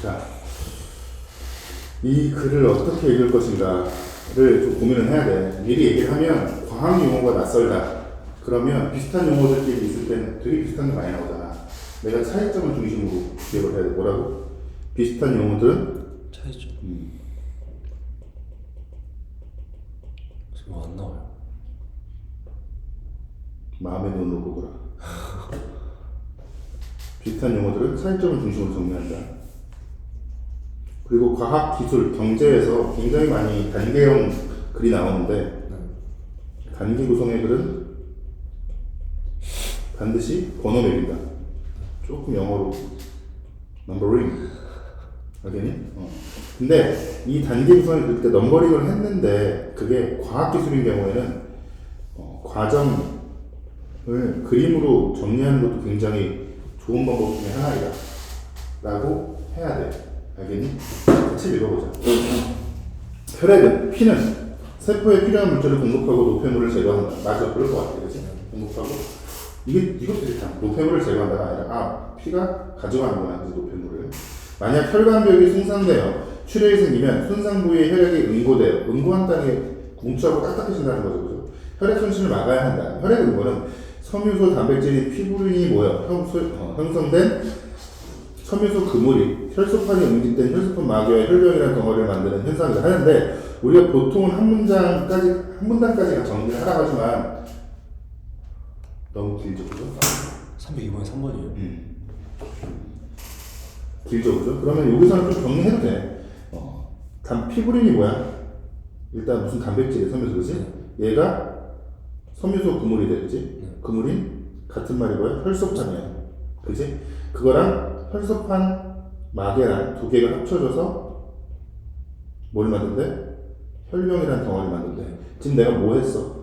자, 이 글을 어떻게 읽을 것인가를 좀 고민을 해야 돼. 미리 얘기를 하면 과학 용어가 낯설다. 그러면 비슷한 용어들끼리 있을 때는 되게 비슷한 게 많이 나오잖아. 내가 차이점을 중심으로 기억을 해야 돼. 뭐라고? 비슷한 용어들은 차이점. 지금 안 나와요. 마음의 눈으로 보거라. 비슷한 용어들은 차이점을 중심으로 정리한다. 그리고 과학, 기술, 경제에서 굉장히 많이 단계형 글이 나오는데 단기 구성의 글은 반드시 번호 매긴다. 조금 영어로 넘버링 알겠니? 근데 이 단기 구성을 그릴 때 넘버링을 했는데 그게 과학기술인 경우에는 과정을 그림으로 정리하는 것도 굉장히 좋은 방법 중에 하나이다 라고 해야 돼. 알겠니? 같이 읽어보자. 혈액은, 피는 세포에 필요한 물질을 공급하고 노폐물을 제거한다. 맞아, 그럴 것 같아. 그치? 공급하고 이것도 비슷한 노폐물을 제거한다가 아니라 피가 가져가는구나. 그치? 노폐물을. 만약 혈관벽이 손상되어 출혈이 생기면 손상 부위의 혈액이 응고되어 응고한다는 게 뭉쳐하고 딱딱해진다는 거죠. 그죠? 혈액 손실을 막아야 한다. 혈액 응고는 섬유소 단백질이 피부린이 모여 형성된 섬유소 그물이 혈소판이 응집된 혈소판 마개와 혈병이라는 덩어리를 만드는 현상이라 하는데 우리가 보통은 한 문단까지가 정리를 하라고 하지만 너무 길죠, 그죠? 302번에 3번이에요. 길죠, 그죠? 그러면 여기서는 좀 정리해도 돼. 피부린이 뭐야? 일단 무슨 단백질이야, 섬유소, 그지? 얘가 섬유소 그물이 돼, 그지? 그물인 같은 말이 뭐야? 혈소판이야, 그지? 그거랑 혈소판 마개랑 두 개가 합쳐져서 뭘 만든대? 혈병이라는 덩어리를 만든대. 지금 내가 뭐 했어?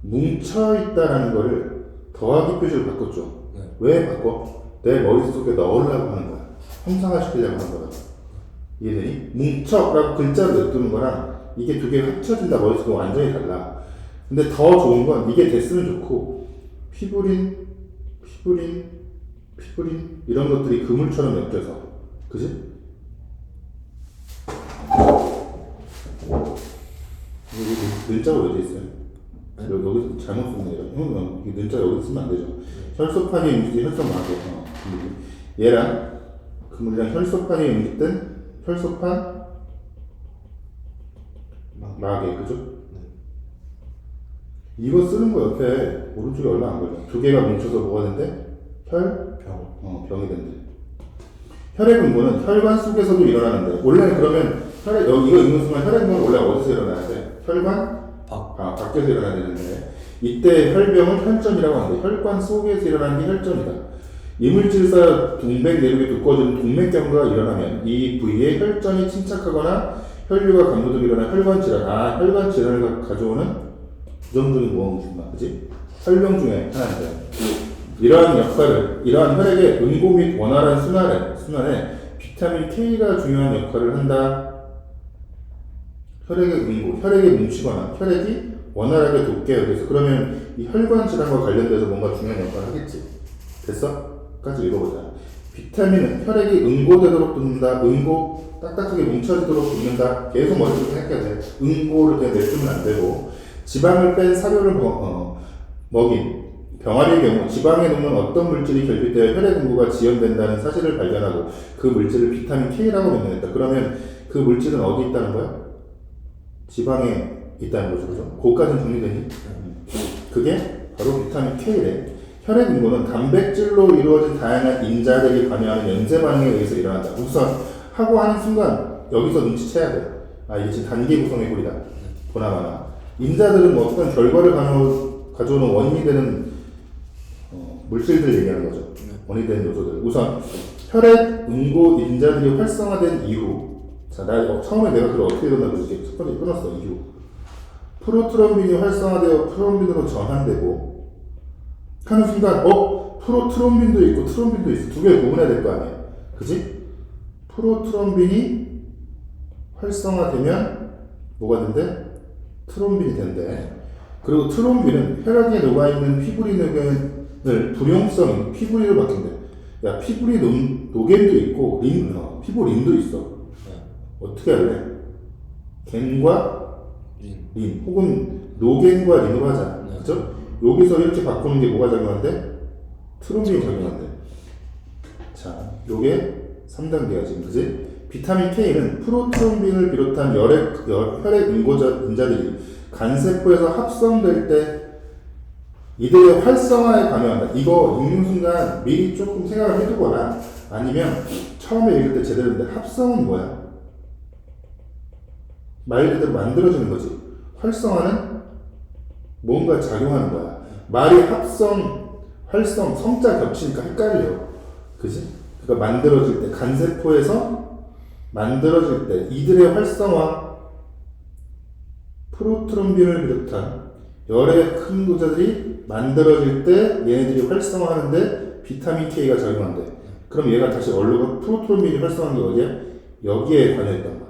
뭉쳐있다라는 거를 더하기 표시로 바꿨죠. 왜 바꿔? 내 머릿속에 넣으려고 하는 거야. 형상화시키려고 하는 거야. 이해되니? 뭉쳐라고 글자로 냅두는 거랑 이게 두 개가 합쳐진다 머릿속에 완전히 달라. 근데 더 좋은 건 이게 됐으면 좋고 피부린 이런 것들이 그물처럼 엮여서 그지? 여기 는자가 왜 돼 있어요? 여기서 잘못 썼네. 형, 이 는자 여기 쓰면 안 되죠. 혈소판이 응집된 혈소 마개. 얘랑 그물이랑 혈소판이 응집된 혈소판 마개, 그죠? 이거 쓰는 거 옆에 오른쪽에 얼마 안 걸려. 두 개가 뭉쳐서 뭐가 된대? 병이 된대. 혈액 응고는 혈관 속에서도 일어나는데 원래 그러면 이거 읽는 순간 혈액 응고는 원래 어디서 일어나야 돼? 혈관 밖에서 일어나야 되는데 이때 혈병을 혈전이라고 하는데 혈관 속에서 일어나는 게 혈전이다. 이물질사 동맥 내륙에 두꺼워지는 동맥경화가 일어나면 이 부위에 혈전이 침착하거나 혈류가 감도되어 일어나 혈관 질환. 혈관 질환을 가져오는 부정적인 모험이구나, 그지? 혈병 중에 하나인데 이러한 혈액의 응고 및 원활한 순환에 비타민 K가 중요한 역할을 한다. 혈액의 응고, 혈액이 뭉치거나 혈액이 원활하게 돋게 해서 그러면 이 혈관 질환과 관련돼서 뭔가 중요한 역할을 하겠지. 됐어? 까지 읽어보자. 비타민은 혈액이 응고되도록 돋는다. 응고 딱딱하게 뭉쳐지도록 돋는다. 계속 머릿속에 생각해야 돼. 응고를 그냥 내주면 안 되고 지방을 뺀 사료를 먹인 병아리의 경우 지방에 녹는 어떤 물질이 결핍되어 혈액 응고가 지연된다는 사실을 발견하고 그 물질을 비타민 K라고 명명했다. 그러면 그 물질은 어디 있다는 거야? 지방에 있다는 거죠. 그죠? 그거까지는 정리되니? 그게 바로 비타민 K래. 혈액 응고는 단백질로 이루어진 다양한 인자들이 관여하는 연쇄 반응에 의해서 일어난다. 우선 하고 하는 순간 여기서 눈치채야 돼. 이게 지금 단기 구성의 꼴이다. 보나마나 인자들은 어떤 결과를 가져오는 원인이 되는 물질들 얘기하는 거죠. 원인이 되는 요소들. 우선 혈액 응고 인자들이 활성화된 이후 처음에 내가 그걸 어떻게 일어나 보지? 첫 번째 끊었어. 이후 프로트롬빈이 활성화되어 프롬빈으로 전환되고 하는 순간 프로트롬빈도 있고 트롬빈도 있어. 두 개를 구분해야 될 거 아니야. 그지? 프로트롬빈이 활성화되면 뭐가 된대? 트롬빈이 된대. 그리고 트롬빈은 혈액에 녹아있는 피부린을 불용성인 피부린으로 바뀐대. 야, 피부린 노겐도 있고 피부 린도 있어. 네. 어떻게 할래? 겐과 린. 린 혹은 노겐과 린으로 하자. 네. 그죠? 여기서 이렇게 바꾸는 게 뭐가 작용한대? 트롬빈이 작용한대. 자, 요게 3단계야 지금, 그지? 비타민 K는 프로트롬빈을 비롯한 혈액 응고자들이 간세포에서 합성될 때 이들의 활성화에 관여한다. 이거 읽는 순간 미리 조금 생각을 해두거나 아니면 처음에 읽을 때 제대로 했는데 합성은 뭐야? 말 그대로 만들어지는 거지. 활성화는 뭔가 작용하는 거야. 말이 합성, 활성, 성자 겹치니까 헷갈려. 그지? 그러니까 만들어질 때, 간세포에서 만들어질 때 이들의 활성화, 프로트롬빈을 비롯한 열의 큰 구자들이 만들어질 때 얘네들이 활성화하는데 비타민 K가 작용한대. 그럼 얘가 다시 얼른 프로트롬빈이 활성화한 게 어디야? 여기에 관여했단 말이야.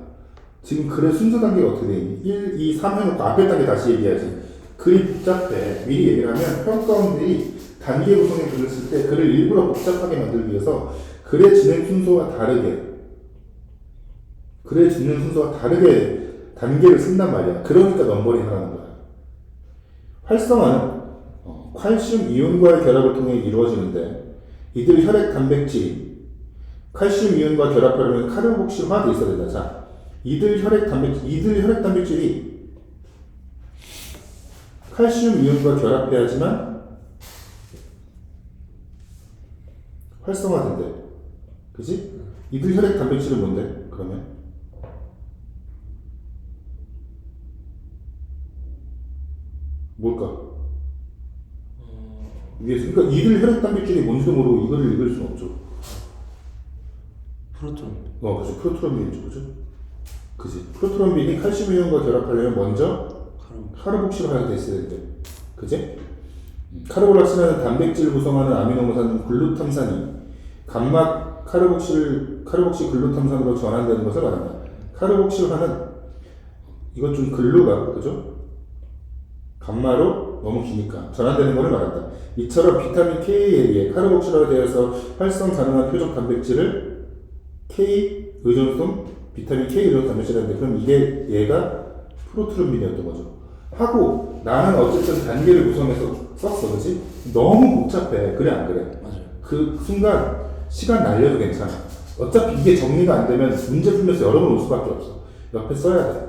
지금 글의 순서 단계가 어떻게 돼 있니? 1, 2, 3 해놓고 앞에 단계 다시 얘기해야지. 글이 복잡해. 미리 얘기를 하면 평가원들이 단계 구성의 글을 쓸 때 글을 일부러 복잡하게 만들기 위해서 글의 진행 순서와 다르게 단계를 쓴단 말이야. 그러니까 넘버링 하라는 거야. 활성화는 칼슘 이온과의 결합을 통해 이루어지는데 이들 혈액 단백질이 칼슘 이온과 결합하려면 카르복실화돼 있어야 된다. 자, 이들 혈액 단백질이 칼슘 이온과 결합해야지만 활성화된대. 그지? 이들 혈액 단백질은 뭔데? 그러면 뭘까? 위에서 그러니까 이들 혈액 단백질이 뭔지도 모르고 이거를 읽을 수는 없죠. 프로톤. 그렇죠. 프로트롬빈이죠, 그죠? 그지? 프로트롬빈이 칼슘 이온과 결합하려면 먼저 카르복실화가 돼 있어야 되는데, 그지? 카르볼락신이라는 단백질 구성하는 아미노산은 글루탐산이 감막 카르복실 글루탐산으로 전환되는 것을 말한다. 카르복실화는 이것 좀 글루가, 그죠? 감마로 너무 기니까 전환되는 것을 말한다. 이처럼 비타민 K에 의해 카르복실화가 되어서 활성 가능한 표적 단백질을 비타민 K 의존 단백질인데 그럼 이게 얘가 프로트롬빈이었던 거죠. 하고 나는 어쨌든 단계를 구성해서 썼어, 그렇지? 너무 복잡해. 그래 안 그래? 맞아요. 그 순간 시간 날려도 괜찮아. 어차피 이게 정리가 안 되면 문제 풀면서 여러 번 올 수밖에 없어. 옆에 써야 돼.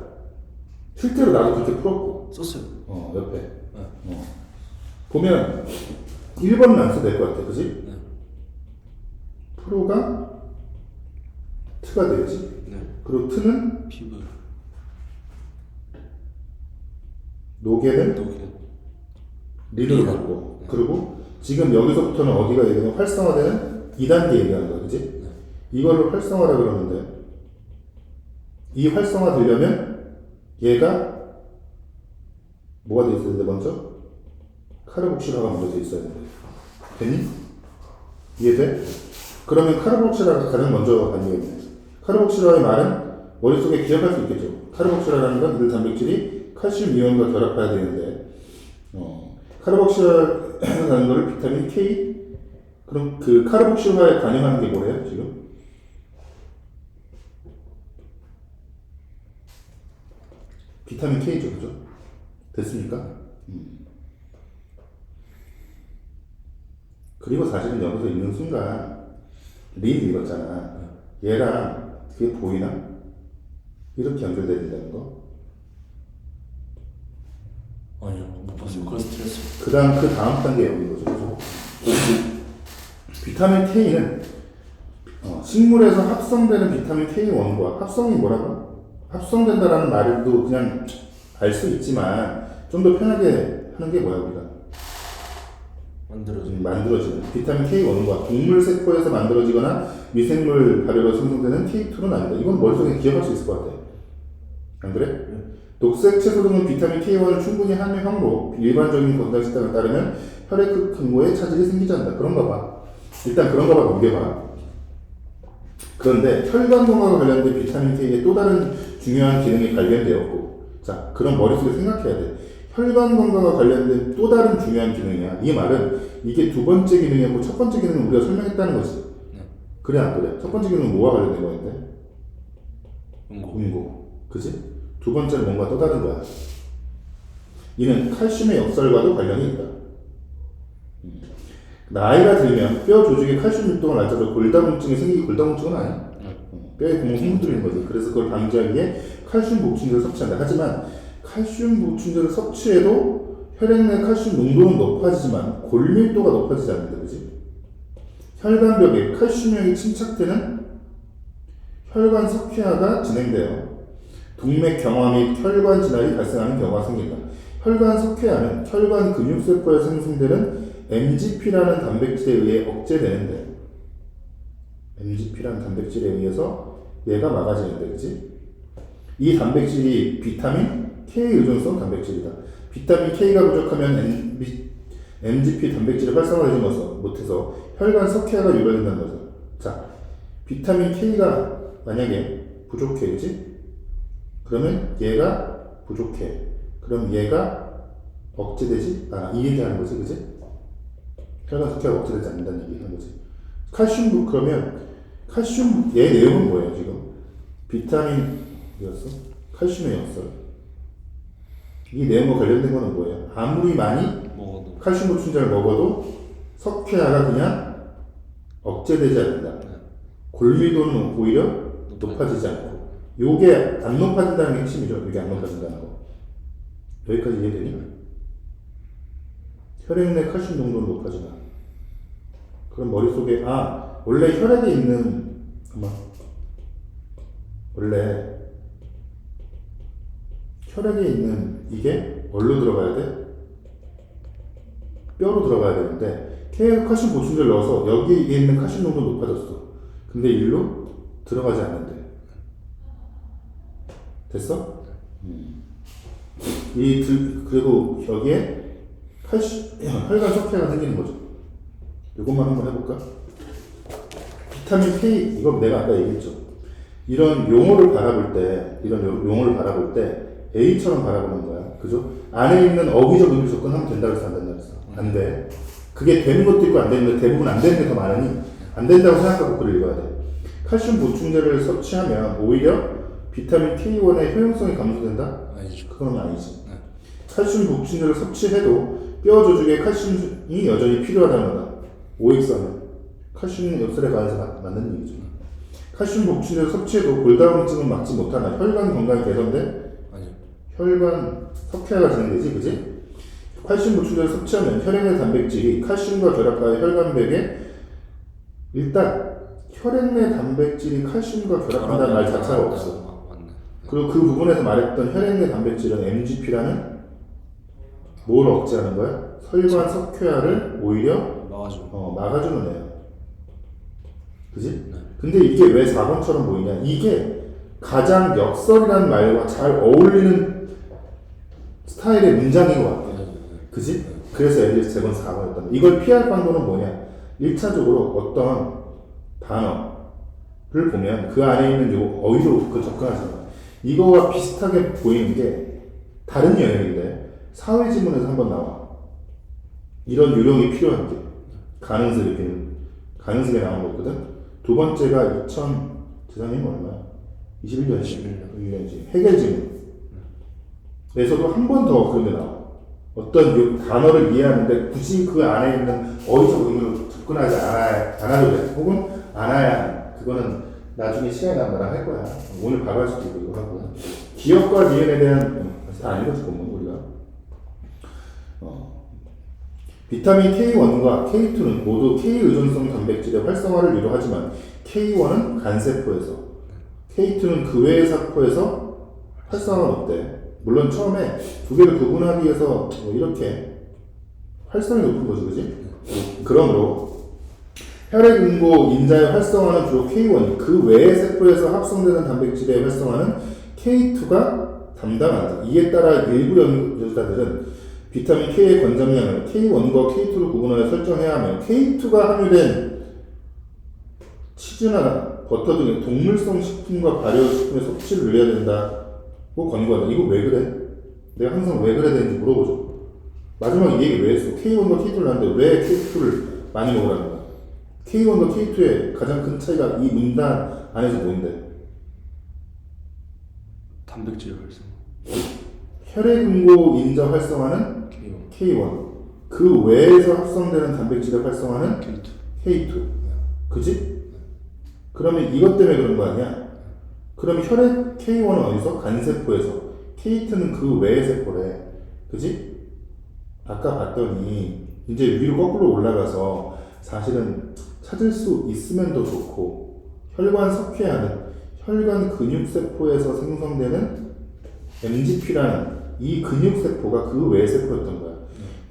실제로 나도 그렇게 풀었고. 썼어요. 옆에. 네. 보면 1번은 안 써도 될 것 같아, 그지? 네. 프로가 트가 되지. 네. 그리고 트는 피부. 노게는 노게. 리를 갖고. 그리고 지금 여기서부터는 어디가 얘기하면 활성화되는 2단계 얘기하는 거야, 그지? 네. 이걸로 활성화라 그러는데 이 활성화 되려면 얘가 뭐가 돼 있어야 되는데 먼저? 카르복실화가 먼저 돼 있어야 되는데 됐니? 이해돼? 그러면 카르복실화가 가장 먼저 반응했네. 카르복실화의 말은 머릿속에 기억할 수 있겠죠. 카르복실화라는 건 이들 단백질이 칼슘 이온과 결합해야 되는데 카르복실화라는 걸 비타민 K 그럼 그 카르복실화에 관여하는 게 뭐래요 지금? 비타민 K죠, 그죠? 됐습니까? 그리고 사실은 여기서 읽는 순간 린 읽었잖아. 얘랑 그게 보이나? 이렇게 연결돼야 된다는 거. 아니요, 못 봤어요. 그래서 스트레스. 그 다음 단계 여기 거죠, 그죠? 비타민 K는 식물에서 합성되는 비타민 K1과 합성이 뭐라고? 합성된다라는 말도 그냥 알 수 있지만 좀 더 편하게 하는 게 뭐야 우리가? 만들어지는 비타민 K1과 동물 세포에서 만들어지거나 미생물 발효로 생성되는 K2는 아니다. 이건 머릿속에 기억할 수 있을 것 같아. 안 그래? 녹색 채소 등은 비타민 K1을 충분히 함유함으로 일반적인 건강 식단을 따르면 혈액 근고에 차질이 생기지 않는다. 그런가 봐. 일단 그런가 봐 넘겨봐. 그런데 혈관 건강과 관련된 비타민 K의 또 다른 중요한 기능이 발견되었고, 자, 그럼 머릿속에 생각해야 돼. 혈관 건강과 관련된 또 다른 중요한 기능이야. 이 말은 이게 두 번째 기능이었고 첫 번째 기능은 우리가 설명했다는 거지. 그래 안 그래? 첫 번째 기능은 뭐와 관련된 거였는데? 응고. 응고. 그지? 두 번째는 뭔가 또 다른 거야. 이는 칼슘의 역설과도 관련이 있다. 나이가 들면 뼈 조직의 칼슘 밀도가 낮아져 골다공증이 생기기. 골다공증은 아니야. 뼈에 구멍 생기는 거지. 그래서 그걸 방지하기 위해 칼슘 보충제를 섭취한다. 하지만 칼슘 보충제를 섭취해도 혈액 내 칼슘 농도는 높아지지만 골밀도가 높아지지 않는다. 그지? 혈관벽에 칼슘형이 침착되는 혈관 석회화가 진행되어 동맥 경화 및 혈관 진화이 발생하는 경우가 생긴다. 혈관 석회화는 혈관 근육세포에서 생성되는 MGP라는 단백질에 의해 억제되는데, MGP라는 단백질에 의해서 얘가 막아지는데, 그치? 이 단백질이 비타민 K 의존성 단백질이다. 비타민 K가 부족하면 MGP 단백질이 활성화되지 못해서 혈관 석회화가 유발된다는 거죠. 자, 비타민 K가 만약에 부족해, 그치? 그러면 얘가 부족해. 그럼 얘가 억제되지 않아. 이 얘기하는 거지, 그치? 혈관 석회가 억제되지 않는다는 얘기하는 거지. 칼슘, 그러면 칼슘, 얘 내용은 뭐예요, 지금? 비타민이었어? 칼슘이었어? 이 내용과 관련된 거는 뭐예요? 아무리 많이 먹어도. 칼슘 보충제를 먹어도 석회화가 그냥 억제되지 않는다. 골밀도는 오히려 높아지지 않고. 요게 안 높아진다는 게 핵심이죠. 요게 안 높아진다는 거. 여기까지 이해되니? 혈액 내 칼슘 농도는 높아지나? 그럼 머릿속에, 원래 혈액에 있는, 원래 혈액에 있는 이게 뭘로 들어가야 돼? 뼈로 들어가야 되는데, 칼슘 보충제를 넣어서 여기에 있는 칼슘 농도는 높아졌어. 근데 일로 들어가지 않는데. 됐어? 그리고 여기에 혈관 석회가 생기는 거죠. 이것만 한번 해볼까? 비타민 K, 이거 내가 아까 얘기했죠. 이런 용어를 바라볼 때, A처럼 바라보는 거야. 그죠? 안에 있는 어휘적 의미 접근하면 된다고 해서 안 된다고 했어. 안 돼. 그게 되는 것도 있고 안 되는 것, 대부분 안 되는 게 더 많으니, 안 된다고 생각하고 글을 읽어야 돼. 칼슘 보충제를 섭취하면 오히려 비타민 K1의 효용성이 감소된다? 아니죠. 그건 아니지. 칼슘 보충제를 섭취해도 뼈 조직에 칼슘이 여전히 필요하다는 거다. OX하면 칼슘 역설에 관해서 맞는 얘기죠. 칼슘 보충제를 섭취해도 골다공증은 막지 못하나 혈관 건강이 개선돼? 아니요. 혈관 석회화가 진행되지, 그지? 칼슘 보충제를 섭취하면 혈액 내 단백질이 칼슘과 결합하여 혈관벽에, 일단 혈액 내 단백질이 칼슘과 결합한다는 말 자체가 없어. 맞네. 그리고 그 부분에서 말했던 혈액 내 단백질은 MGP라는 뭘 억제하는 거야? 혈관 석회화를 오히려 막아주는 애야. 그지? 네. 근데 이게 왜 4번처럼 보이냐? 이게 가장 역설이라는 말과 잘 어울리는 스타일의 문장인 것 같아. 그지? 그래서 애들이 3번, 4번이었단 이걸 피할 방법은 뭐냐? 1차적으로 어떤 단어를 보면 그 안에 있는 요 어휘로 접근하잖아. 이거와 비슷하게 보이는 게 다른 영역인데 사회지문에서 한번 나와. 이런 요령이 필요한 게 가능성에 나온 거거든. 두 번째가 재작년이 얼마야? 21년이지. 해결지문에서도 한 번 더 그런 데 나와. 어떤 단어를 이해하는데 굳이 그 안에 있는 어휘적 의미로 접근하지 않아도 돼. 혹은 않아야 해. 그거는 나중에 시간이 나면 나랑 할 거야. 오늘 바로 할 수도 있고 이거 하고. 기억과 니은에 대한 다 안 읽었을 거면 우리가. 비타민 K1과 K2는 모두 K 의존성 단백질의 활성화를 유도하지만 K1은 간세포에서, K2는 그 외의 세포에서 활성화가 없대. 물론 처음에 두 개를 구분하기 위해서 이렇게 활성이 높은 거지, 그지? 그러므로 혈액 응고 인자의 활성화는 주로 K1, 그 외의 세포에서 합성되는 단백질의 활성화는 K2가 담당한다. 이에 따라 일부 연구자들은 비타민 K의 권장량을 K1과 K2로 구분하여 설정해야 하며 K2가 함유된 치즈나 버터 등의 동물성 식품과 발효식품의 섭취를 늘려야 된다고 권고한다. 이거 왜 그래? 내가 항상 왜 그래야 되는지 물어보죠. 마지막에 이 얘기 왜 했어? K1과 K2를 하는데 왜 K2를 많이 먹으라는 거야? K1과 K2의 가장 큰 차이가 이 문단 안에서 뭔데? 단백질 활성. 혈액응고 인자 활성화는 K1. K1. 그 외에서 합성되는 단백질의 활성화는 K2. K2. 그지? 그러면 이것 때문에 그런 거 아니야? 그러면 혈액 K1은 어디서? 간세포에서. K2는 그 외의 세포래. 그지? 아까 봤더니 이제 위로 거꾸로 올라가서 사실은 찾을 수 있으면 더 좋고 혈관 석회하는 혈관 근육세포에서 생성되는 MGP라는 이 근육세포가 그 외의 세포였던 거야.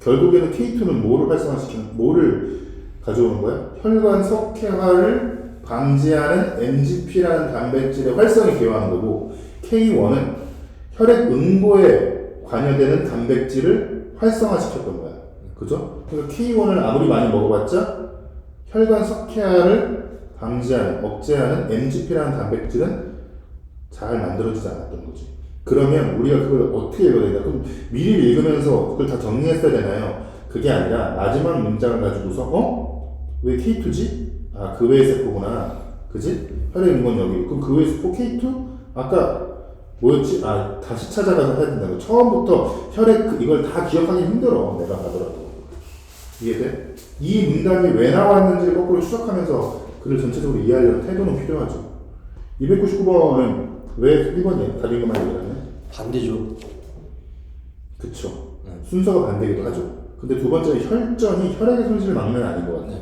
결국에는 K2는 뭐를 활성화시키는, 뭐를 가져오는 거야? 혈관 석회화를 방지하는 MGP라는 단백질의 활성에 기여하는 거고 K1은 혈액 응고에 관여되는 단백질을 활성화시켰던 거야. 그죠? 그러니까 K1을 아무리 많이 먹어봤자 혈관 석회화를 방지하는, 억제하는 MGP라는 단백질은 잘 만들어지지 않았던 거지. 그러면 우리가 그걸 어떻게 읽어야 되냐? 그럼 미리 읽으면서 그걸 다 정리했어야 되나요? 그게 아니라 마지막 문장을 가지고서 왜 K2지? 아, 그 외의 세포구나. 그지? 혈액 응고는 여기. 그럼 그 외의 세포 K2? 아까 뭐였지? 아, 다시 찾아가서 해야 된다고. 처음부터 혈액 이걸 다 기억하기 힘들어. 내가 하더라도. 이해돼? 이 문단이 왜 나왔는지를 거꾸로 추적하면서 글을 전체적으로 이해하려는 태도는 필요하죠. 299번은 왜 1번이야? 다른 것만 얘기하면? 반대죠. 그쵸. 순서가 반대기도 하죠. 근데 두 번째는 혈전이 혈액의 손실을 막는 아닌 것 같아.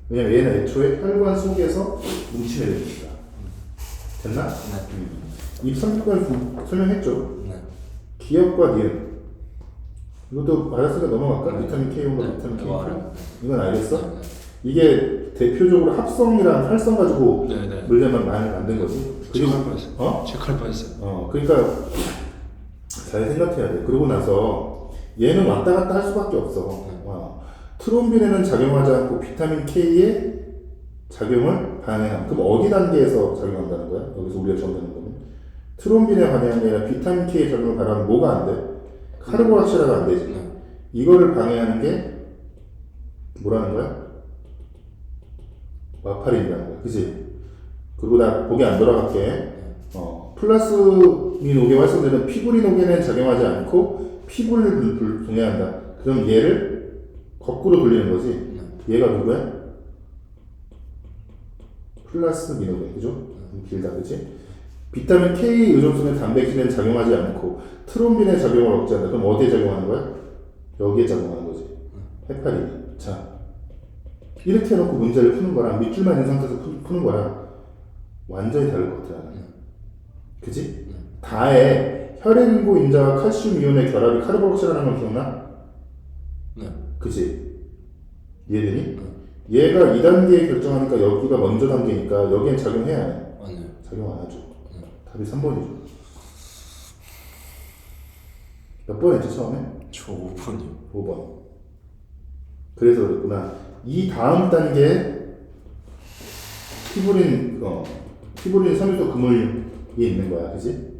왜냐면 얘는 애초에 혈관 속에서 뭉치게 됩니다. 됐나? 이 300번 설명했죠. 기억과 니은. 이것도 맞았으니까 넘어갈까? 비타민 K1과 비타민 K2. 이건 알겠어? 이게 대표적으로 합성이랑 활성 가지고 물레만 많이 만든 거지. 체크할 뻔했어요. 체크할 뻔했어요. 그러니까 잘 생각해야 돼. 그러고 나서 얘는 왔다 갔다 할 수밖에 없어. 트롬빈에는 작용하지 않고 비타민 K의 작용을 반응함. 그럼 어디 단계에서 작용한다는 거야? 여기서 우리가 정하는 거는 트롬빈에 반응하는 게 아니라 비타민 K의 작용을 반응하면 뭐가 안 돼? 카르보락시라가 안 되지. 이거를 방해하는 게 뭐라는 거야? 와파린이라는 거야. 그지? 그리고 나 보기 안 돌아갈게. 플라스민 5개 활성되는 피브린 5개는 작용하지 않고 피불을 분해한다. 그럼 얘를 거꾸로 돌리는 거지. 얘가 누구야? 플라스민 5개. 그죠? 길다. 그지? 비타민 K 의존성의 단백질에는 작용하지 않고 트롬빈의 작용을 억제한다. 그럼 어디에 작용하는 거야? 여기에 작용하는 거지. 헤파린. 자, 이렇게 해놓고 문제를 푸는 거랑 밑줄만 있는 상태에서 푸는 거랑 완전히 다를 것 같아. 그지? 다에 혈액응고 인자와 칼슘 이온의 결합이 카르보록시라는 걸 기억나? 그지? 이해되니? 얘가 2단계에 결정하니까 여기가 먼저 단계니까 여기엔 작용해야 해. 작용 안 하죠. 답이 3번이죠. 몇 번 했지 처음에? 저 5번이요. 5번. 그래서 그랬구나. 이 다음 단계에 피부린 섬유소 그물이 있는 거야. 그지?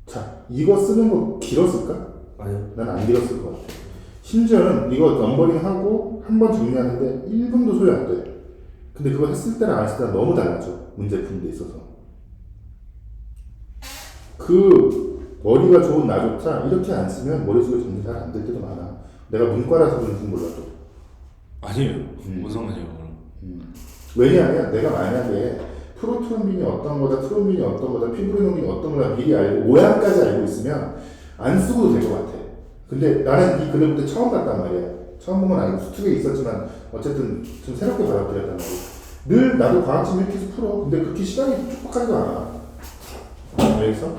자, 이거 쓰는 거 길었을까? 아니요. 난 안 길었을 것 같아. 심지어는 이거 넘버링 하고 한 번 정리하는데 1분도 소요 안 돼. 근데 그거 했을 때랑 안 했을 때랑 너무 달라져. 문제 푸는 데 있어서. 그 머리가 좋은 나조차 이렇게 안 쓰면 머릿속에 정리 잘 안 될 때도 많아. 내가 문과라서 그런지 몰라도. 아니에요. 뭔 상관이에요, 그럼. 왜냐하면 내가 만약에 프로트롬빈이 어떤 거다, 트롬빈이 어떤 거다, 피브리노빈이 어떤 거다 미리 알고 모양까지 알고 있으면 안 쓰고도 될 것 같아. 근데 나는 이 글을 볼 때 처음 봤단 말이야. 처음 본 건 아니고 수특에 있었지만 어쨌든 좀 새롭게 받아들였단 말이야. 늘 나도 과학책 이렇게 해서 풀어. 근데 그렇게 시간이 촉박하지도 않아. 알겠어?